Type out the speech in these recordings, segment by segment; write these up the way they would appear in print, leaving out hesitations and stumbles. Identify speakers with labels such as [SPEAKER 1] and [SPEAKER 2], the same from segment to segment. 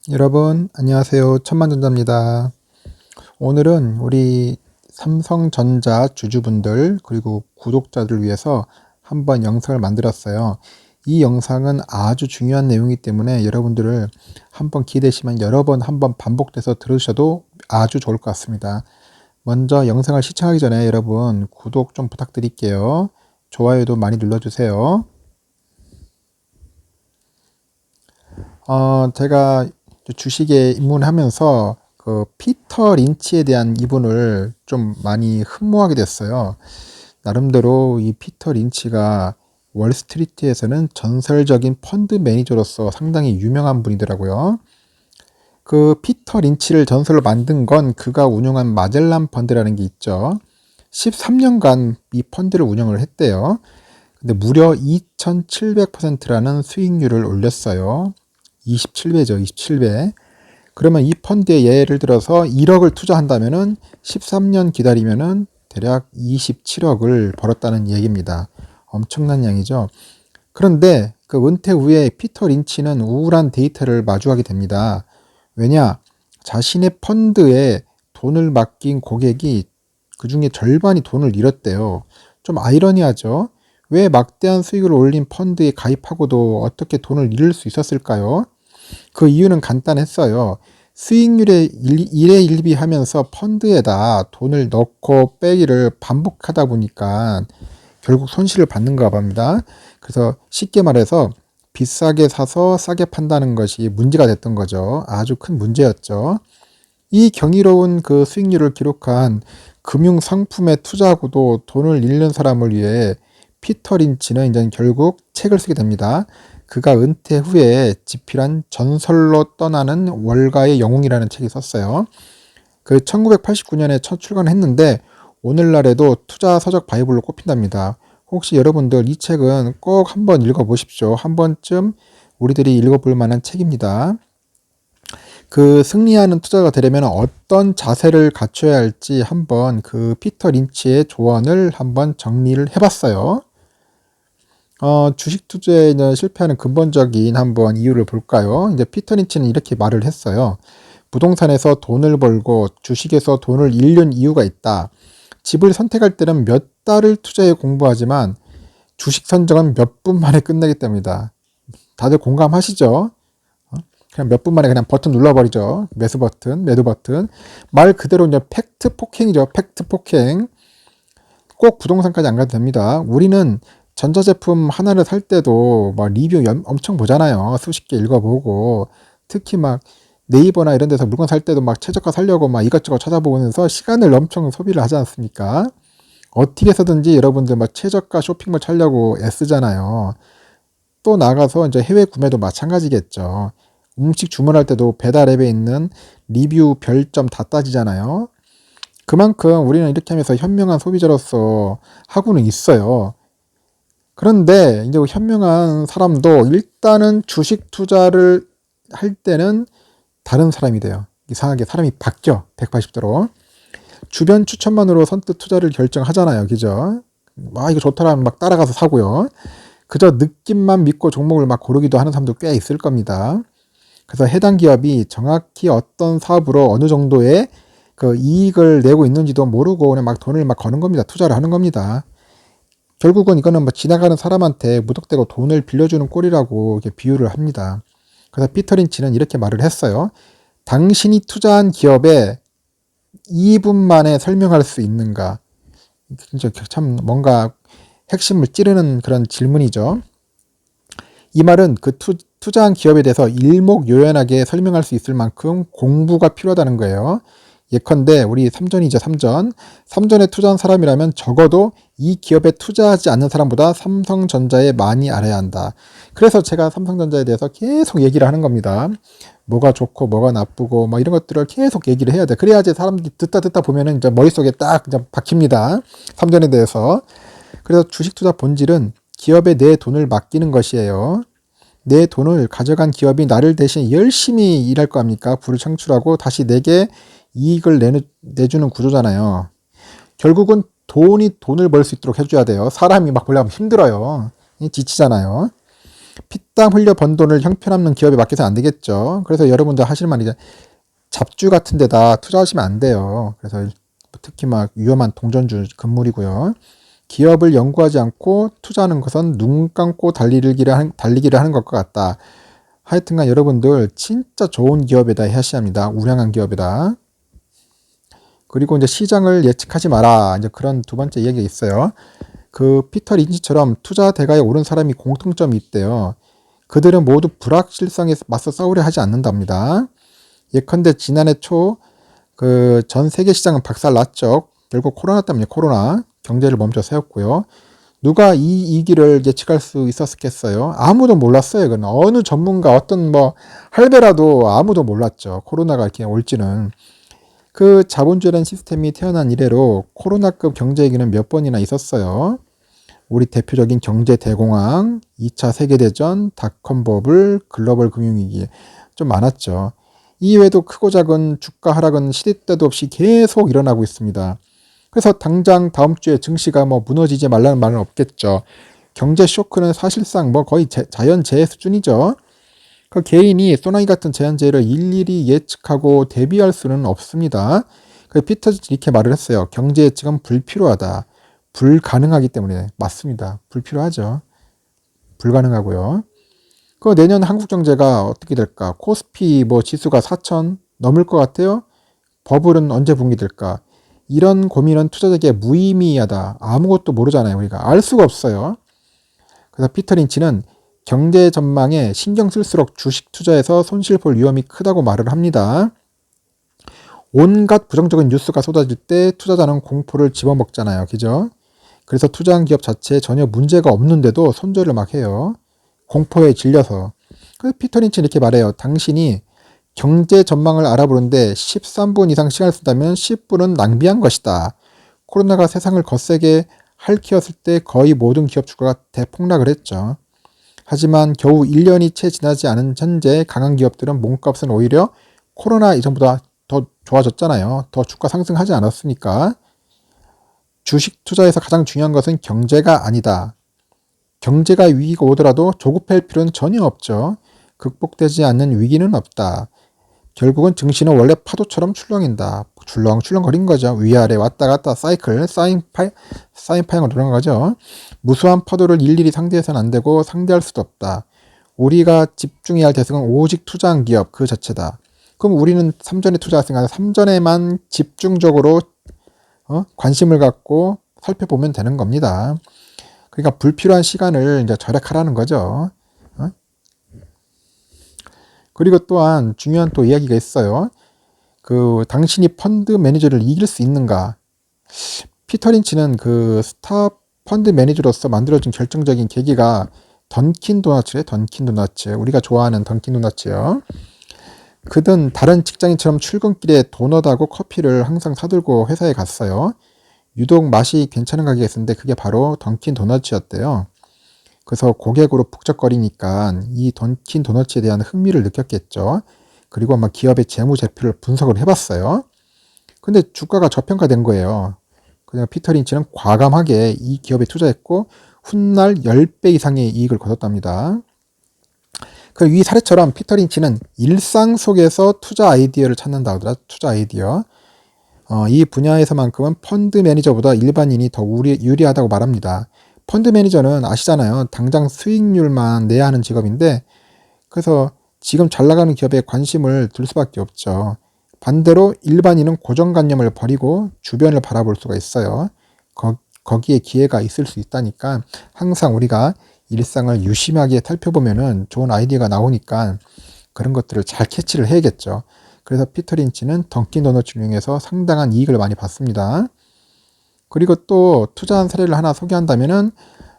[SPEAKER 1] 여러분 안녕하세요. 천만전자입니다. 오늘은 우리 삼성전자 주주분들 그리고 구독자들을 위해서 한번 영상을 만들었어요. 이 영상은 아주 중요한 내용이기 때문에 여러분들을 한번 기대시면 여러 번 한번 반복돼서 들으셔도 아주 좋을 것 같습니다. 먼저 영상을 시청하기 전에 여러분 구독 좀 부탁드릴게요. 좋아요도 많이 눌러주세요. 제가 주식에 입문하면서 그 피터 린치에 대한 이분을 좀 많이 흠모하게 됐어요. 나름대로 이 피터 린치가 월스트리트에서는 전설적인 펀드 매니저로서 상당히 유명한 분이더라고요. 그 피터 린치를 전설로 만든 건 그가 운영한 마젤란 펀드라는 게 있죠. 13년간 이 펀드를 운영을 했대요. 근데 무려 2700%라는 수익률을 올렸어요. 27배죠, 27배. 그러면 이 펀드에 예를 들어서 1억을 투자한다면은 13년 기다리면은 대략 27억을 벌었다는 얘기입니다. 엄청난 양이죠. 그런데 그 은퇴 후에 피터 린치는 우울한 데이터를 마주하게 됩니다. 왜냐? 자신의 펀드에 돈을 맡긴 고객이 그 중에 절반이 돈을 잃었대요. 좀 아이러니하죠? 왜 막대한 수익을 올린 펀드에 가입하고도 어떻게 돈을 잃을 수 있었을까요? 그 이유는 간단했어요. 수익률에 일회일비하면서 펀드에다 돈을 넣고 빼기를 반복하다 보니까 결국 손실을 받는가 봅니다. 그래서 쉽게 말해서 비싸게 사서 싸게 판다는 것이 문제가 됐던 거죠. 아주 큰 문제였죠. 이 경이로운 그 수익률을 기록한 금융 상품에 투자하고도 돈을 잃는 사람을 위해 피터 린치는 이제 결국 책을 쓰게 됩니다. 그가 은퇴 후에 집필한 전설로 떠나는 월가의 영웅이라는 책이 썼어요. 그 1989년에 첫 출간했는데 오늘날에도 투자 서적 바이블로 꼽힌답니다. 혹시 여러분들 이 책은 꼭 한번 읽어보십시오. 한 번쯤 우리들이 읽어볼 만한 책입니다. 그 승리하는 투자가 되려면 어떤 자세를 갖춰야 할지 한번 그 피터 린치의 조언을 한번 정리를 해봤어요. 주식 투자에 실패하는 근본적인 한번 이유를 볼까요? 이제 피터 린치는 이렇게 말을 했어요. 부동산에서 돈을 벌고 주식에서 돈을 잃는 이유가 있다. 집을 선택할 때는 몇 달을 투자해 공부하지만 주식 선정은 몇 분 만에 끝내기 때문이다. 다들 공감하시죠? 그냥 몇 분 만에 그냥 버튼 눌러버리죠. 매수 버튼, 매도 버튼. 말 그대로 이제 팩트 폭행이죠. 팩트 폭행. 꼭 부동산까지 안 가도 됩니다. 우리는 전자제품 하나를 살 때도 막 리뷰 엄청 보잖아요. 수십 개 읽어보고. 특히 막 네이버나 이런 데서 물건 살 때도 막 최저가 살려고 막 이것저것 찾아보면서 시간을 엄청 소비를 하지 않습니까? 어떻게 해서든지 여러분들 막 최저가 쇼핑몰 찾려고 애쓰잖아요. 또 나가서 이제 해외 구매도 마찬가지겠죠. 음식 주문할 때도 배달 앱에 있는 리뷰 별점 다 따지잖아요. 그만큼 우리는 이렇게 하면서 현명한 소비자로서 하고는 있어요. 그런데 이제 현명한 사람도 일단은 주식 투자를 할 때는 다른 사람이 돼요. 이상하게 사람이 바뀌어. 180도로. 주변 추천만으로 선뜻 투자를 결정하잖아요. 그죠? 이거 좋더라면 막 따라가서 사고요. 그저 느낌만 믿고 종목을 막 고르기도 하는 사람도 꽤 있을 겁니다. 그래서 해당 기업이 정확히 어떤 사업으로 어느 정도의 그 이익을 내고 있는지도 모르고 그냥 막 돈을 막 거는 겁니다. 투자를 하는 겁니다. 결국은 이거는 뭐 지나가는 사람한테 무턱대고 돈을 빌려주는 꼴이라고 이렇게 비유를 합니다. 그래서 피터 린치는 이렇게 말을 했어요. 당신이 투자한 기업에 2분 만에 설명할 수 있는가? 진짜 참 뭔가 핵심을 찌르는 그런 질문이죠. 이 말은 그 투자한 기업에 대해서 일목요연하게 설명할 수 있을 만큼 공부가 필요하다는 거예요. 예컨대 우리 삼전이죠, 삼전. 삼전에 투자한 사람이라면 적어도 이 기업에 투자하지 않는 사람보다 삼성전자에 많이 알아야 한다. 그래서 제가 삼성전자에 대해서 계속 얘기를 하는 겁니다. 뭐가 좋고 뭐가 나쁘고 뭐 이런 것들을 계속 얘기를 해야 돼. 그래야지 사람들이 듣다 보면은 이제 머릿속에 딱 이제 박힙니다. 삼전에 대해서. 그래서 주식 투자 본질은 기업에 내 돈을 맡기는 것이에요. 내 돈을 가져간 기업이 나를 대신 열심히 일할 거 아닙니까? 부를 창출하고 다시 내게 이익을 내주는 구조잖아요. 결국은 돈이 돈을 벌 수 있도록 해줘야 돼요. 사람이 막 벌려면 힘들어요. 지치잖아요. 피땀 흘려 번 돈을 형편없는 기업에 맡겨서 안 되겠죠. 그래서 여러분들 하실 말이 이제 잡주 같은 데다 투자하시면 안 돼요. 그래서 특히 막 위험한 동전주 금물이고요. 기업을 연구하지 않고 투자하는 것은 눈 감고 달리기를 하는 것과 같다. 하여튼간 여러분들 진짜 좋은 기업에다 하셔야 합니다. 우량한 기업에다. 그리고 이제 시장을 예측하지 마라. 이제 그런 두 번째 이야기가 있어요. 그 피터 린치처럼 투자 대가에 오른 사람이 공통점이 있대요. 그들은 모두 불확실성에 맞서 싸우려 하지 않는답니다. 예컨대 지난해 초 그 전 세계 시장은 박살났죠. 결국 코로나 때문에 코로나 경제를 멈춰 세웠고요. 누가 이 위기를 예측할 수 있었겠어요? 아무도 몰랐어요. 그건 어느 전문가 어떤 뭐 할배라도 아무도 몰랐죠. 코로나가 이렇게 올지는. 그 자본주의라는 시스템이 태어난 이래로 코로나급 경제 위기는 몇 번이나 있었어요. 우리 대표적인 경제 대공황, 2차 세계대전, 닷컴 버블, 글로벌 금융위기 좀 많았죠. 이외에도 크고 작은 주가 하락은 시대 때도 없이 계속 일어나고 있습니다. 그래서 당장 다음 주에 증시가 뭐 무너지지 말라는 말은 없겠죠. 경제 쇼크는 사실상 뭐 거의 자연재해 수준이죠. 그 개인이 소나기 같은 자연재해를 일일이 예측하고 대비할 수는 없습니다. 그 피터 이렇게 말을 했어요. 경제 예측은 불필요하다. 불가능하기 때문에 맞습니다. 불필요하죠. 불가능하고요. 그 내년 한국 경제가 어떻게 될까? 코스피 뭐 지수가 4천 넘을 것 같아요. 버블은 언제 붕괴될까? 이런 고민은 투자자에게 무의미하다. 아무것도 모르잖아요. 우리가 알 수가 없어요. 그래서 피터 린치는 경제 전망에 신경 쓸수록 주식 투자에서 손실 볼 위험이 크다고 말을 합니다. 온갖 부정적인 뉴스가 쏟아질 때 투자자는 공포를 집어먹잖아요. 그죠? 그래서 투자한 기업 자체에 전혀 문제가 없는데도 손절을 막 해요. 공포에 질려서. 그래서 피터 린치는 이렇게 말해요. 당신이 경제 전망을 알아보는데 13분 이상 시간을 쓴다면 10분은 낭비한 것이다. 코로나가 세상을 거세게 핥히었을 때 거의 모든 기업 주가가 대폭락을 했죠. 하지만 겨우 1년이 채 지나지 않은 현재 강한 기업들은 몸값은 오히려 코로나 이전보다 더 좋아졌잖아요. 더 주가 상승하지 않았으니까. 주식 투자에서 가장 중요한 것은 경제가 아니다. 경제가 위기가 오더라도 조급할 필요는 전혀 없죠. 극복되지 않는 위기는 없다. 결국은 증시는 원래 파도처럼 출렁인다. 출렁거린 거죠. 위아래 왔다 갔다 사이클, 사인파형을 그런 거죠. 무수한 파도를 일일이 상대해서는 안 되고 상대할 수도 없다. 우리가 집중해야 할 대상은 오직 투자한 기업 그 자체다. 그럼 우리는 삼전에 투자했으니까 삼전에만 집중적으로 관심을 갖고 살펴보면 되는 겁니다. 그러니까 불필요한 시간을 이제 절약하라는 거죠. 그리고 또한 중요한 또 이야기가 있어요. 그 당신이 펀드 매니저를 이길 수 있는가? 피터 린치는 그 스타 펀드 매니저로서 만들어진 결정적인 계기가 던킨 도너츠예요. 던킨 도너츠. 우리가 좋아하는 던킨 도너츠요. 그는 다른 직장인처럼 출근길에 도넛하고 커피를 항상 사들고 회사에 갔어요. 유독 맛이 괜찮은 가게가 있었는데 그게 바로 던킨 도너츠였대요. 그래서 고객으로 북적거리니까 이 던킨 도너츠에 대한 흥미를 느꼈겠죠. 그리고 아마 기업의 재무제표를 분석을 해봤어요. 근데 주가가 저평가된 거예요. 그냥 피터 린치는 과감하게 이 기업에 투자했고 훗날 10배 이상의 이익을 거뒀답니다. 그 이 사례처럼 피터 린치는 일상 속에서 투자 아이디어를 찾는다 하더라. 투자 아이디어. 이 분야에서만큼은 펀드 매니저보다 일반인이 더 유리하다고 말합니다. 펀드 매니저는 아시잖아요. 당장 수익률만 내야 하는 직업인데 그래서 지금 잘 나가는 기업에 관심을 둘 수밖에 없죠. 반대로 일반인은 고정관념을 버리고 주변을 바라볼 수가 있어요. 거기에 기회가 있을 수 있다니까 항상 우리가 일상을 유심하게 살펴보면은 좋은 아이디어가 나오니까 그런 것들을 잘 캐치를 해야겠죠. 그래서 피터 린치는 던킨 도너츠를 이용해서 상당한 이익을 많이 봤습니다. 그리고 또 투자한 사례를 하나 소개한다면은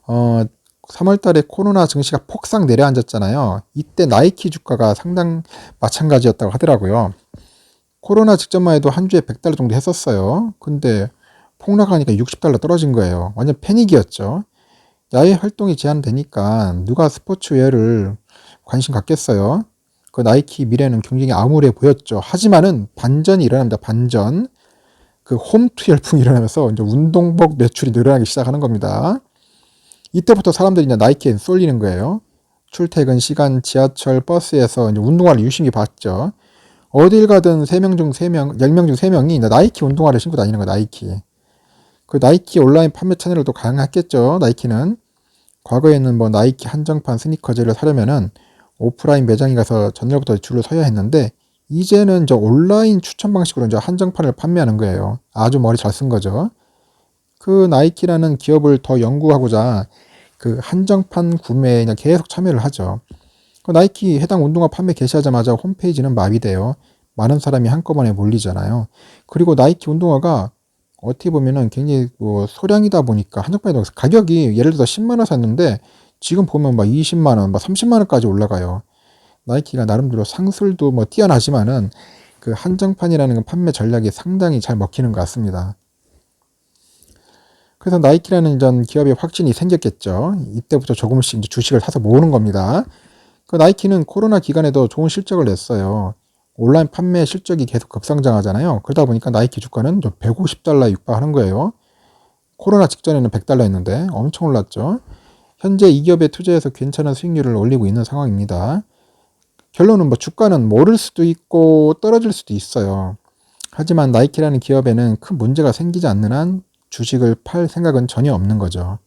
[SPEAKER 1] 3월 달에 코로나 증시가 폭삭 내려앉았잖아요. 이때 나이키 주가가 상당 마찬가지였다고 하더라고요. 코로나 직전만 해도 한 주에 $100 정도 했었어요. 근데 폭락하니까 $60 떨어진 거예요. 완전 패닉이었죠. 야외 활동이 제한되니까 누가 스포츠웨어를 관심 갖겠어요. 그 나이키 미래는 굉장히 암울해 보였죠. 하지만은 반전이 일어납니다. 반전. 그 홈투 열풍이 일어나면서 이제 운동복 매출이 늘어나기 시작하는 겁니다. 이때부터 사람들이 이제 나이키에 쏠리는 거예요. 출퇴근 시간 지하철 버스에서 이제 운동화를 유심히 봤죠. 어딜 가든 3명 중 3명, 10명 중 3명이 나이키 운동화를 신고 다니는 거예요. 나이키. 그 나이키 온라인 판매 채널도 가능했겠죠. 나이키는. 과거에는 뭐 나이키 한정판 스니커즈를 사려면은 오프라인 매장에 가서 전날부터 줄을 서야 했는데 이제는 저 온라인 추천 방식으로 이제 한정판을 판매하는 거예요. 아주 머리 잘 쓴 거죠. 그 나이키라는 기업을 더 연구하고자 그 한정판 구매에 그냥 계속 참여를 하죠. 그 나이키 해당 운동화 판매 개시하자마자 홈페이지는 마비돼요. 많은 사람이 한꺼번에 몰리잖아요. 그리고 나이키 운동화가 어떻게 보면은 굉장히 뭐 소량이다 보니까 한정판이 가격이 예를 들어서 10만 원 샀는데 지금 보면 막 20만 원, 막 30만 원까지 올라가요. 나이키가 나름대로 상술도 뭐 뛰어나지만은 그 한정판이라는 판매 전략이 상당히 잘 먹히는 것 같습니다. 그래서 나이키라는 전 기업의 확신이 생겼겠죠. 이때부터 조금씩 이제 주식을 사서 모으는 겁니다. 그 나이키는 코로나 기간에도 좋은 실적을 냈어요. 온라인 판매 실적이 계속 급상승하잖아요. 그러다 보니까 나이키 주가는 150달러에 육박하는 거예요. 코로나 직전에는 100달러였는데 엄청 올랐죠. 현재 이 기업에 투자해서 괜찮은 수익률을 올리고 있는 상황입니다. 결론은 뭐 주가는 뭐 오를 수도 있고 떨어질 수도 있어요. 하지만 나이키라는 기업에는 큰 문제가 생기지 않는 한 주식을 팔 생각은 전혀 없는 거죠.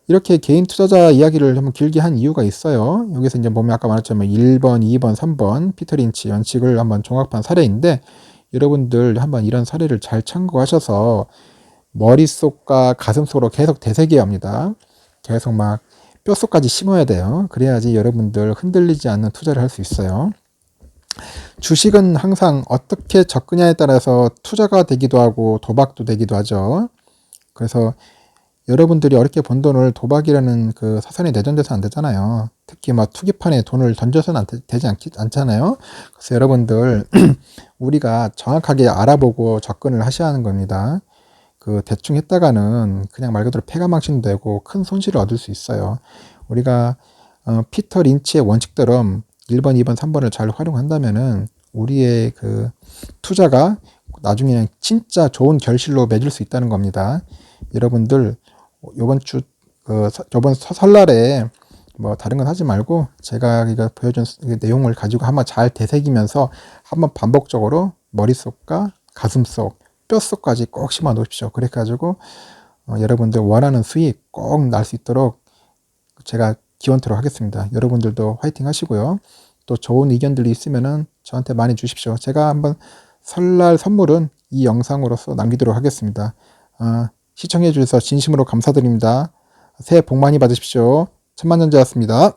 [SPEAKER 1] 이렇게 개인 투자자 이야기를 한번 길게 한 이유가 있어요. 여기서 이제 보면 아까 말했지만 1번, 2번, 3번 피터 린치 원칙을 한번 종합한 사례인데 여러분들 한번 이런 사례를 잘 참고하셔서 머릿속과 가슴속으로 계속 되새겨야 합니다. 계속 막 뼛속까지 심어야 돼요. 그래야지 여러분들 흔들리지 않는 투자를 할 수 있어요. 주식은 항상 어떻게 접근냐에 따라서 투자가 되기도 하고 도박도 되기도 하죠. 그래서 여러분들이 어렵게 번 돈을 도박이라는 그 사선에 내던져서 안 되잖아요. 특히 막 투기판에 돈을 던져서는 되지 않잖아요. 그래서 여러분들 우리가 정확하게 알아보고 접근을 하셔야 하는 겁니다. 그 대충 했다가는 그냥 말 그대로 패가망신되고 큰 손실을 얻을 수 있어요. 우리가 피터 린치의 원칙대로 1번, 2번, 3번을 잘 활용한다면은 우리의 그 투자가 나중에 진짜 좋은 결실로 맺을 수 있다는 겁니다. 여러분들 요번 주 저번 설날에 뭐 다른 건 하지 말고 제가 이거 보여준 내용을 가지고 한번 잘 되새기면서 한번 반복적으로 머릿속과 가슴속, 뼛속까지 꼭 심어 놓으십시오. 그래 가지고 여러분들 원하는 수익 꼭 날 수 있도록 제가 기원토록 하겠습니다. 여러분들도 화이팅 하시고요. 또 좋은 의견들이 있으면은 저한테 많이 주십시오. 제가 한번 설날 선물은 이 영상으로서 남기도록 하겠습니다. 시청해 주셔서 진심으로 감사드립니다. 새해 복 많이 받으십시오. 천만년자였습니다.